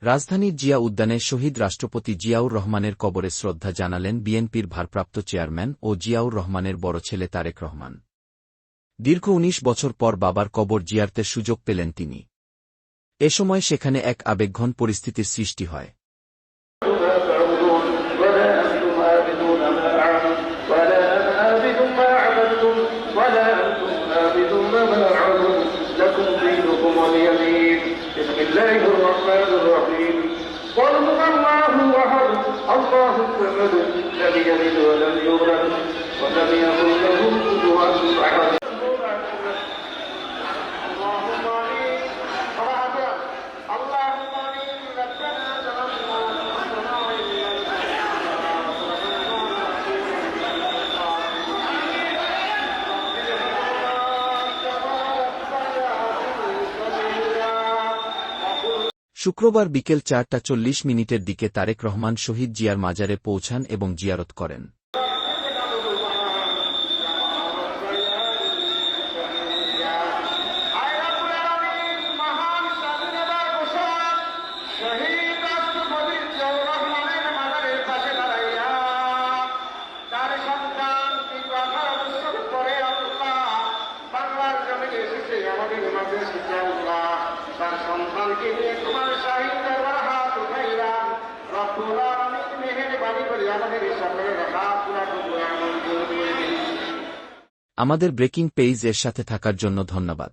রাজধানীর জিয়া উদ্যানে শহীদ রাষ্ট্রপতি জিয়াউর রহমানের কবরে শ্রদ্ধা জানালেন বিএনপির ভারপ্রাপ্ত চেয়ারম্যান ও জিয়াউর রহমানের বড় ছেলে তারেক রহমান। দীর্ঘ ১৯ বছর পর বাবার কবর জিয়ারতের সুযোগ পেলেন তিনি। এ সময় সেখানে এক আবেগঘন পরিস্থিতির সৃষ্টি হয়। শুক্রবার বিকেল ৪টা ৪০ দিকে তারেক রহমান শহীদ জিয়ার মাজারে পৌঁছান এবং জিয়ারত করেন। তার সন্তানকে নিয়ে তোমার শাহীদ দরবার হাত উঠাইলাম। রব্বুল আলামিন মেহেরবানি করে আমাদের সকলের হাত পুরা আমাদের ব্রেকিং পেজ এর সাথে থাকার জন্য ধন্যবাদ।